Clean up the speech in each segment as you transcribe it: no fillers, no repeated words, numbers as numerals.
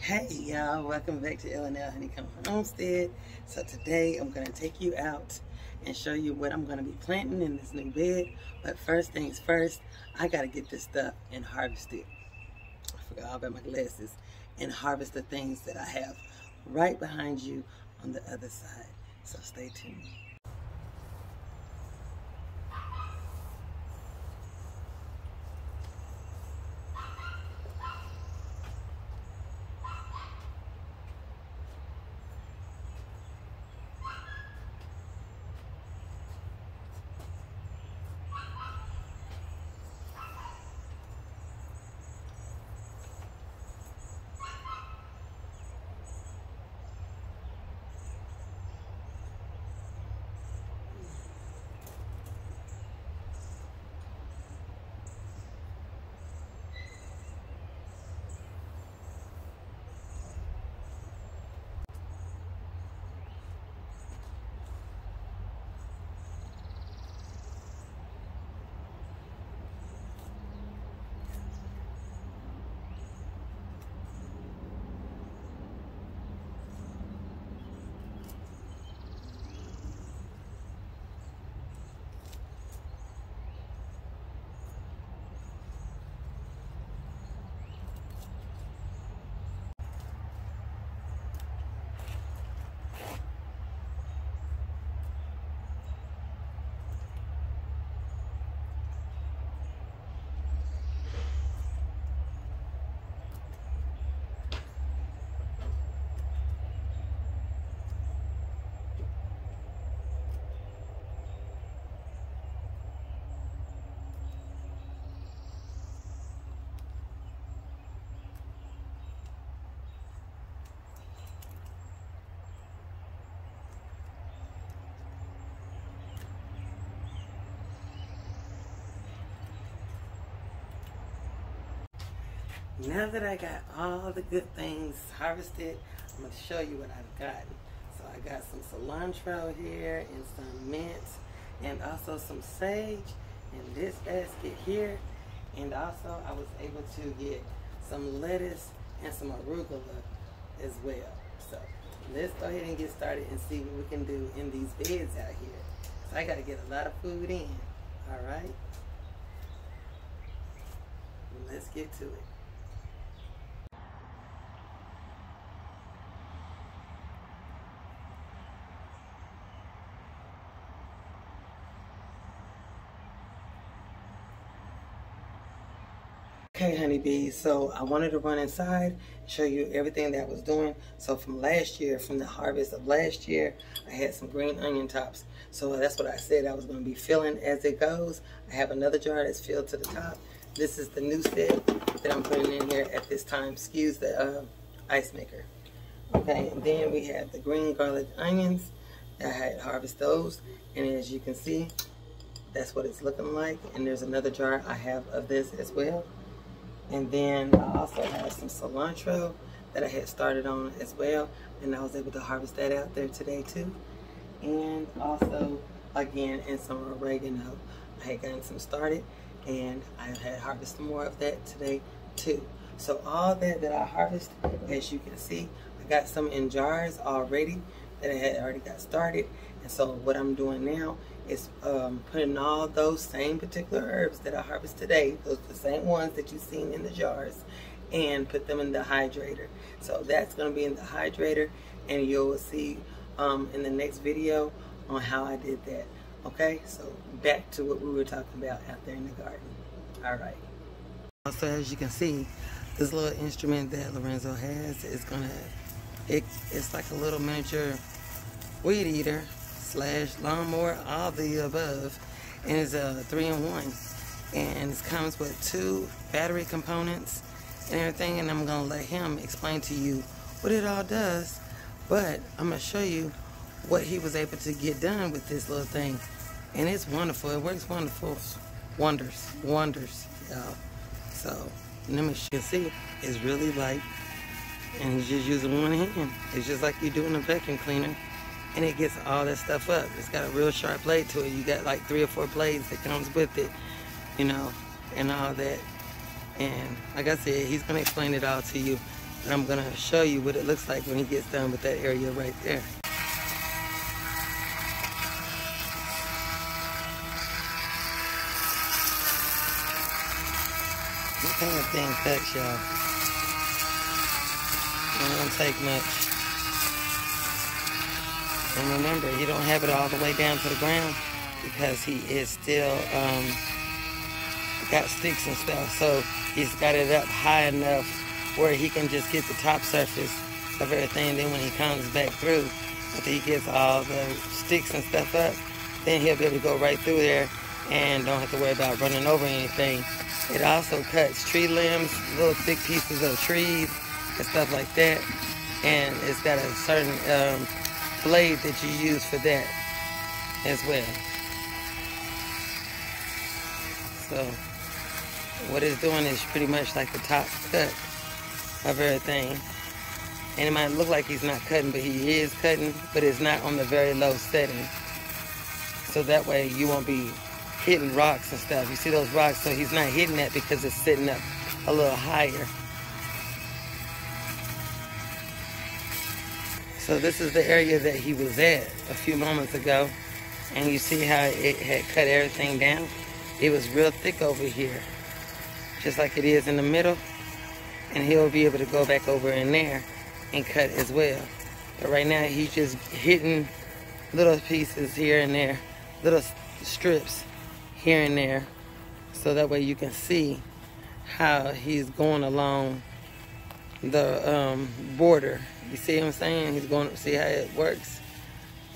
Hey y'all, welcome back to L&L Honeycomb Homestead. So today I'm going to take you out and show you what I'm going to be planting in this new bed. But first things first, I got to get this stuff and harvest it. I forgot all about my glasses. And harvest the things that I have right behind you on the other side. So stay tuned. Now that I got all the good things harvested, I'm going to show you what I've gotten. So I got some cilantro here and some mint and also some sage in this basket here. And also I was able to get some lettuce and some arugula as well. So let's go ahead and get started and see what we can do in these beds out here. So I got to get a lot of food in. All right. Let's get to it. Okay, honeybees, so I wanted to run inside, show you everything that I was doing. So from last year, from the harvest of last year, I had some green onion tops. So that's what I said I was going to be filling as it goes. I have another jar that's filled to the top. This is the new set that I'm putting in here at this time. Excuse the ice maker. Okay, and then we have the green garlic onions. I had harvested those, and as you can see, that's what it's looking like. And there's another jar I have of this as well. And then I also have some cilantro that I had started on as well, and I was able to harvest that out there today too. And also, again, and some oregano. I had gotten some started, and I had harvested more of that today too. So all that I harvested, as you can see, I got some in jars already that I had already got started. And so what I'm doing now is putting all those same particular herbs that I harvest today, those are the same ones that you've seen in the jars, and put them in the hydrator. So that's going to be in the hydrator, and you'll see in the next video on how I did that. Okay, so back to what we were talking about out there in the garden. All right. So as you can see, this little instrument that Lorenzo has is it's like a little miniature weed eater / lawnmower, all the above, and it's a 3-in-1, and it comes with 2 battery components and everything, and I'm gonna let him explain to you what it all does, but I'm gonna show you what he was able to get done with this little thing, and it's wonderful. It works wonderful, wonders, y'all. So let me show you. See, it's really light, and he's just using one hand. It's just like you're doing a vacuum cleaner. And it gets all that stuff up. It's got a real sharp blade to it. You got like 3 or 4 blades that comes with it, you know, and all that. And like I said, he's gonna explain it all to you And I'm gonna show you what it looks like when he gets done with that area right there. Look how that thing cuts, y'all. It don't take much. And remember, you don't have it all the way down to the ground because he is still got sticks and stuff. So he's got it up high enough where he can just get the top surface of everything. Then when he comes back through, after he gets all the sticks and stuff up, then he'll be able to go right through there and don't have to worry about running over anything. It also cuts tree limbs, little thick pieces of trees and stuff like that. And it's got a certain blade that you use for that as well. So what it's doing is pretty much like the top cut of everything. And it might look like he's not cutting, but he is cutting, but it's not on the very low setting. So that way you won't be hitting rocks and stuff. You see those rocks, so he's not hitting that because it's sitting up a little higher. So this is the area that he was at a few moments ago. And you see how it had cut everything down? It was real thick over here, just like it is in the middle. And he'll be able to go back over in there and cut as well. But right now he's just hitting little pieces here and there, little strips here and there, so that way you can see how he's going along the border. You see what I'm saying? He's going to see how it works.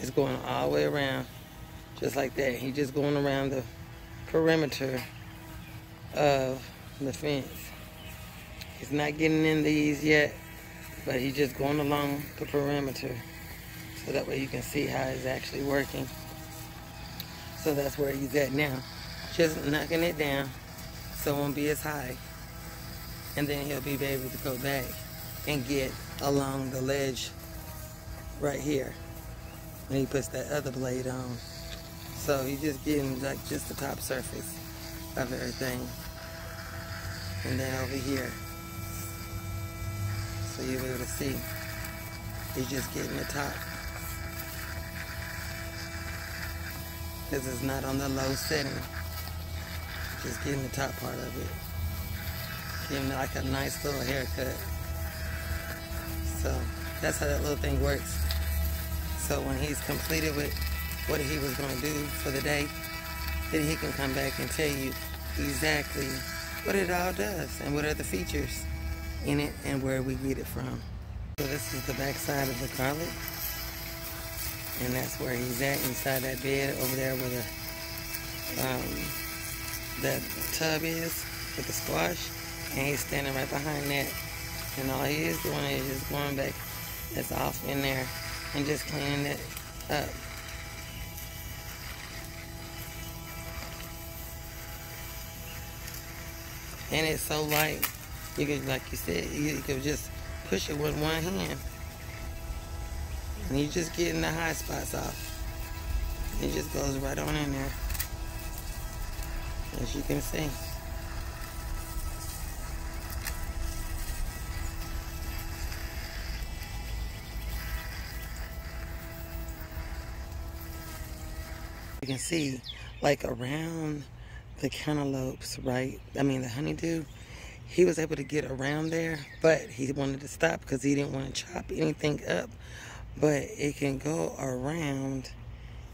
It's going all the way around, just like that. He's just going around the perimeter of the fence. He's not getting in these yet, but he's just going along the perimeter, so that way you can see how it's actually working. So that's where he's at now. Just knocking it down so it won't be as high. And then he'll be able to go back and get along the ledge right here when he puts that other blade on. So he's just getting like just the top surface of everything. And then over here, so you'll be able to see, he's just getting the top. Because it's not on the low setting. Just getting the top part of it. Giving it like a nice little haircut. So that's how that little thing works. So when he's completed with what he was going to do for the day, then he can come back and tell you exactly what it all does and what are the features in it and where we get it from. So this is the back side of the garlic. And that's where he's at, inside that bed over there where that tub is with the squash. And he's standing right behind that. And all he is doing is just going back that's off in there and just cleaning it up. And it's so light, you could, like you said, you could just push it with one hand. And you're just getting the high spots off. It just goes right on in there, as you can see. You can see, like around the cantaloupes, right? I mean the honeydew, he was able to get around there, but he wanted to stop because he didn't want to chop anything up. But it can go around.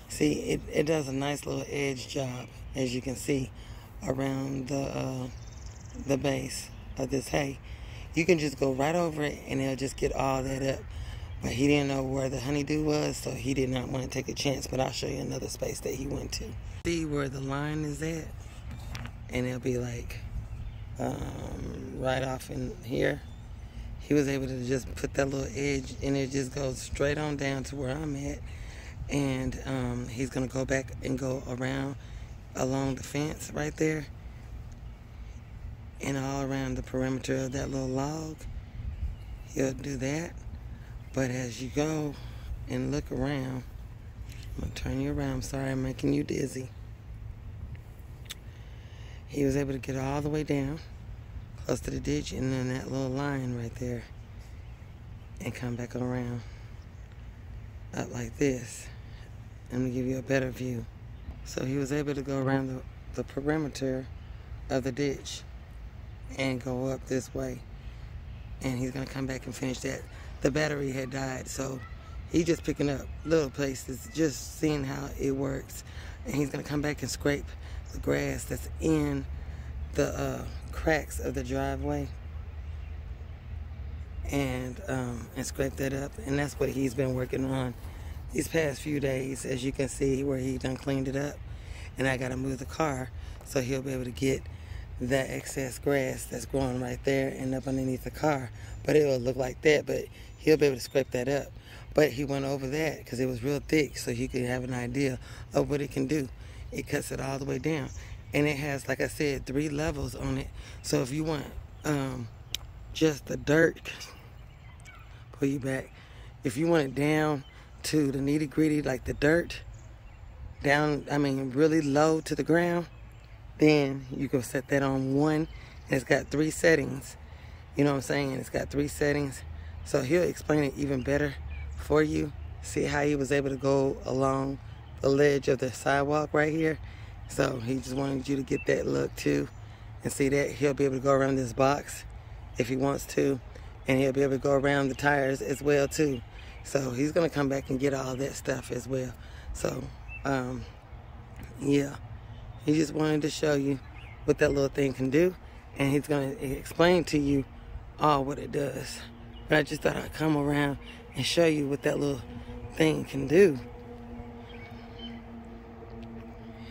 See, it does a nice little edge job, as you can see, around the base of this hay. You can just go right over it and it'll just get all that up. But he didn't know where the honeydew was, so he did not want to take a chance. But I'll show you another space that he went to. See where the line is at? And it'll be like right off in here. He was able to just put that little edge and it just goes straight on down to where I'm at. And he's going to go back and go around along the fence right there. And all around the perimeter of that little log. He'll do that. But as you go and look around, I'm going to turn you around. I'm sorry, I'm making you dizzy. He was able to get all the way down, close to the ditch, and then that little line right there. and come back around up like this. Let me give you a better view. So he was able to go around the perimeter of the ditch and go up this way. And he's gonna come back and finish that. The battery had died, so he's just picking up little places, just seeing how it works. And he's gonna come back and scrape the grass that's in the cracks of the driveway and scrape that up. And that's what he's been working on these past few days, as you can see where he done cleaned it up. And I gotta move the car so he'll be able to get that excess grass that's growing right there and up underneath the car. But it will look like that, but he'll be able to scrape that up. But he went over that because it was real thick, so you could have an idea of what it can do. It cuts it all the way down. And it has, like I said, 3 levels on it. So if you want just the dirt, pull you back. If you want it down to the nitty gritty, like the dirt, down, I mean, really low to the ground, then you can set that on 1. And it's got 3 settings. You know what I'm saying? It's got 3 settings. So he'll explain it even better for you. See how he was able to go along the ledge of the sidewalk right here? So he just wanted you to get that look too. And see that he'll be able to go around this box if he wants to. And he'll be able to go around the tires as well too. So he's gonna come back and get all that stuff as well. So, yeah. He just wanted to show you what that little thing can do. And he's gonna explain to you all what it does. But I just thought I'd come around and show you what that little thing can do.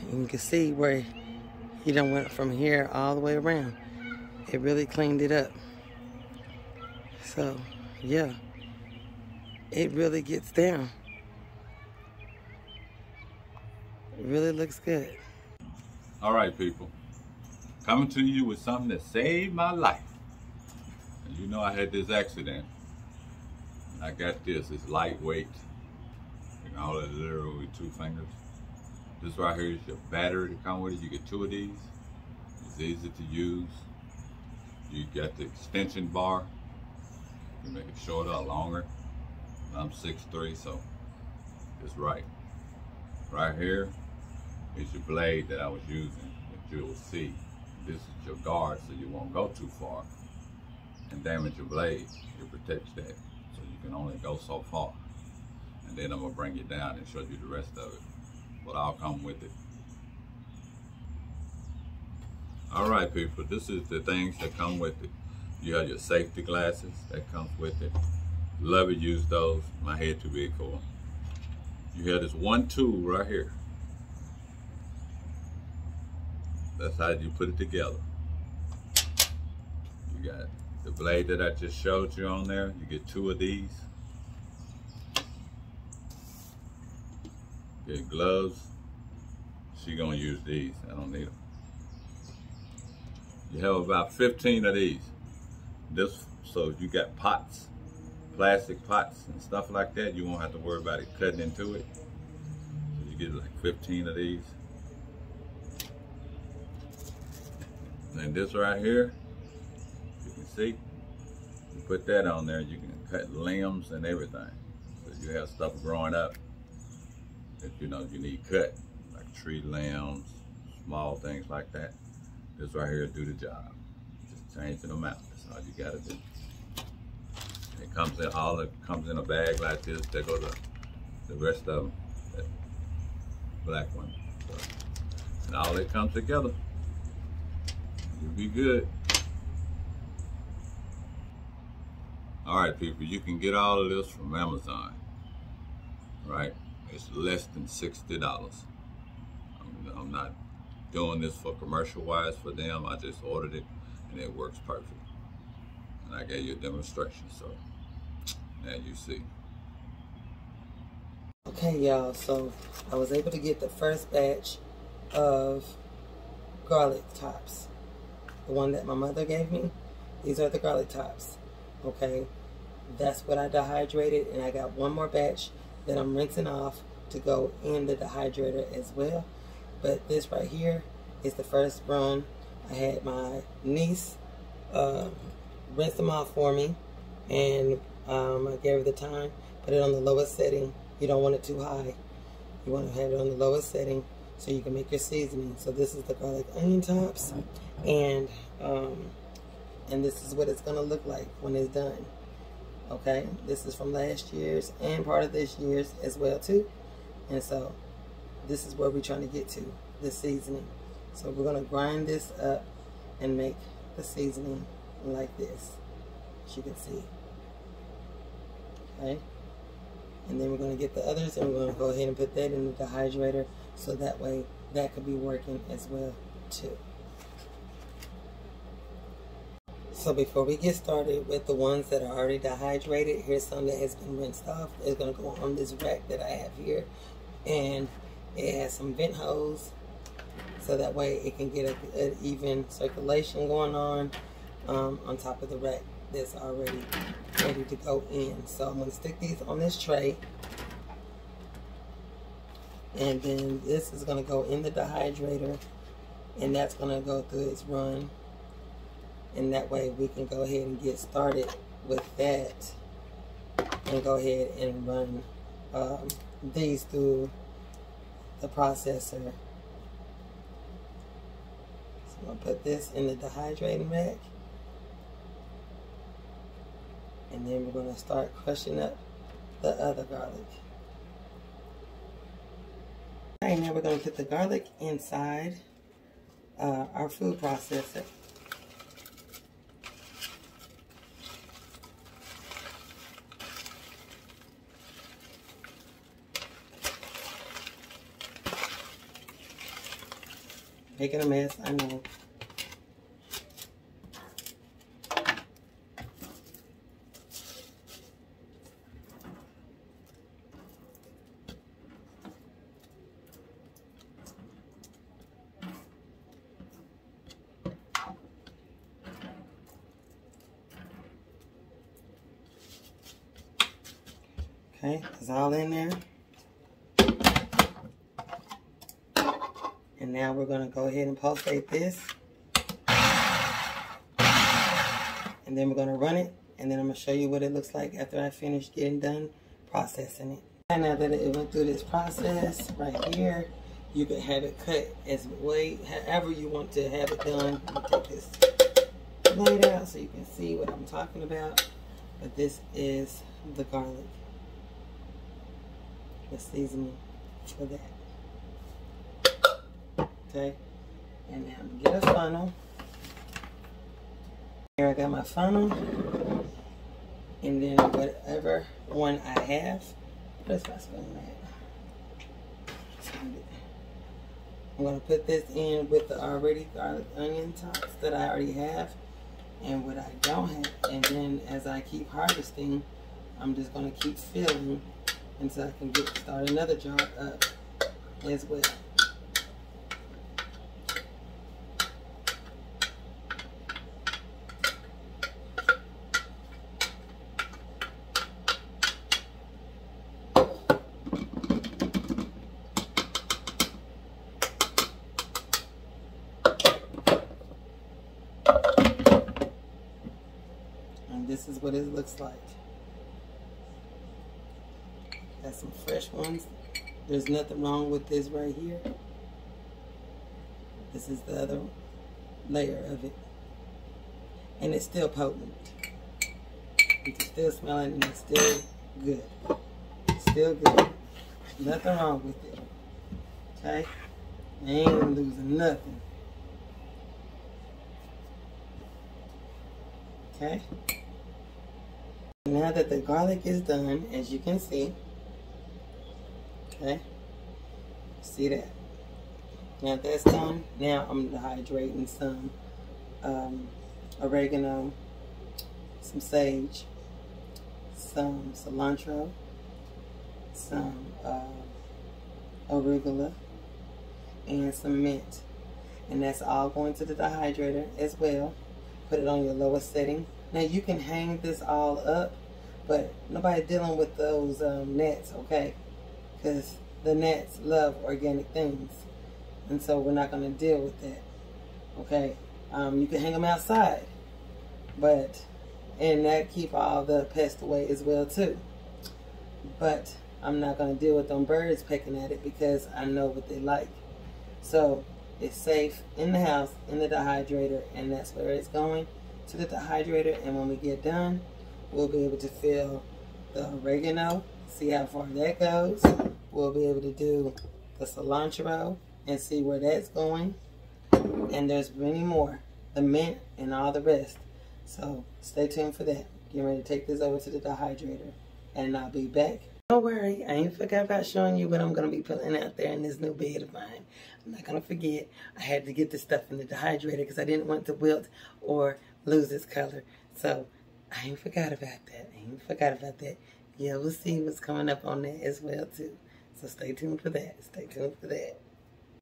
And you can see where he done went from here all the way around. It really cleaned it up. So, yeah. It really gets down. It really looks good. All right, people. Coming to you with something that saved my life. And you know I had this accident. And I got this. It's lightweight. You can hold it literally with 2 fingers. This right here is your battery to come with it. You get 2 of these. It's easy to use. You got the extension bar. You can make it shorter or longer. I'm 6'3", so it's right. Right here is your blade that I was using, that you'll see. This is your guard, so you won't go too far and damage your blade. It protects that, so you can only go so far. And then I'm gonna bring it down and show you the rest of it. But I'll come with it. All right, people, this is the things that come with it. You have your safety glasses that comes with it. Love it, use those. My head too big for them. You have this one tool right here. That's how you put it together. You got the blade that I just showed you on there. You get 2 of these. Get gloves. She gonna use these. I don't need them. You have about 15 of these. This, so if you got pots, plastic pots and stuff like that, you won't have to worry about it cutting into it. So you get like 15 of these. And this right here, you can see, you put that on there, you can cut limbs and everything. So you have stuff growing up that you know you need cut, like tree limbs, small things like that. This right here will do the job. Just changing them out. That's all you gotta do. It comes in comes in a bag like this. There go the rest of them, that black one. So, and all it comes together. You'll be good. All right, people, you can get all of this from Amazon, right? It's less than $60. I'm not doing this for commercial wise for them. I just ordered it and it works perfect. And I gave you a demonstration, so now you see. Okay, y'all, so I was able to get the first batch of garlic tops. The one that my mother gave me. These are the garlic tops. Okay, that's what I dehydrated, and I got one more batch that I'm rinsing off to go in the dehydrator as well. But this right here is the first run. I had my niece rinse them off for me, and I gave it the time. Put it on the lowest setting. You don't want it too high. You want to have it on the lowest setting so you can make your seasoning. So this is the garlic onion tops, and this is what it's gonna look like when it's done. Okay, this is from last year's and part of this year's as well too. And so this is where we're trying to get to, the seasoning. So we're gonna grind this up and make the seasoning like this, as you can see. Okay, and then we're gonna get the others and we're gonna go ahead and put that in the dehydrator, so that way that could be working as well too. So before we get started with the ones that are already dehydrated, here's some that has been rinsed off. It's going to go on this rack that I have here. And it has some vent holes, so that way it can get an even circulation going on top of the rack that's already ready to go in. So I'm going to stick these on this tray. And then this is going to go in the dehydrator. And that's going to go through its run. And that way we can go ahead and get started with that and go ahead and run these through the processor. So I'm going to put this in the dehydrating rack, and then we're going to start crushing up the other garlic. Alright, now we're going to put the garlic inside our food processor. Making a mess, I know. Okay, it's all in there. And now we're going to go ahead and pulsate this. And then we're going to run it. And then I'm going to show you what it looks like after I finish getting done processing it. And now that it went through this process right here, you can have it cut as however you want to have it done. Let me take this blade out so you can see what I'm talking about. But this is the garlic, the seasoning for that. Okay, and now I'm gonna get a funnel. Here I got my funnel, and then whatever one I have, where's my spoon at? I'm gonna put this in with the already garlic onion tops that I already have, and what I don't have. And then as I keep harvesting, I'm just gonna keep filling until I can start another jar up as well. This is what it looks like. Got some fresh ones. There's nothing wrong with this right here. This is the other layer of it. And it's still potent. You can still smell it, and it's still good. It's still good. Nothing wrong with it. Okay? I ain't losing nothing. Okay? Now that the garlic is done, as you can see, okay, see that? Now that's done, now I'm dehydrating some oregano, some sage, some cilantro, some arugula, and some mint. And that's all going to the dehydrator as well. Put it on your lowest setting. Now you can hang this all up, but nobody dealing with those gnats, okay? Because the gnats love organic things, and so we're not going to deal with that, okay? You can hang them outside, but and that keep all the pests away as well too. But I'm not going to deal with them birds pecking at it because I know what they like. So it's safe in the house, in the dehydrator, and that's where it's going, to the dehydrator. And when we get done, we'll be able to fill the oregano, see how far that goes. We'll be able to do the cilantro and see where that's going. And there's many more, the mint and all the rest. So stay tuned for that. Get ready to take this over to the dehydrator, and I'll be back. Don't worry, I ain't forgot about showing you what I'm going to be putting out there in this new bed of mine. I'm not going to forget. I had to get this stuff in the dehydrator because I didn't want to wilt or lose its color. So I ain't forgot about that. Yeah, we'll see what's coming up on that as well too. So stay tuned for that.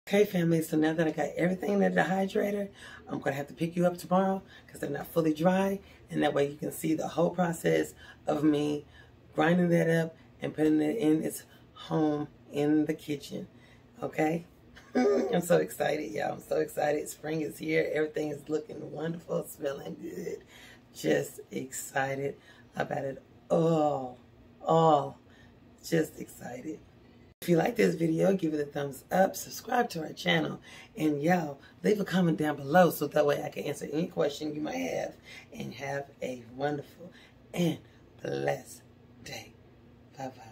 Okay, family, so now that I got everything in the dehydrator, I'm going to have to pick you up tomorrow because they're not fully dry. And that way you can see the whole process of me grinding that up and putting it in its home in the kitchen. Okay? I'm so excited, y'all. I'm so excited. Spring is here. Everything is looking wonderful, smelling good. Just excited about it all. Just excited. If you like this video, give it a thumbs up, subscribe to our channel, and y'all, leave a comment down below so that way I can answer any question you might have. And have a wonderful and blessed day. Bye-bye.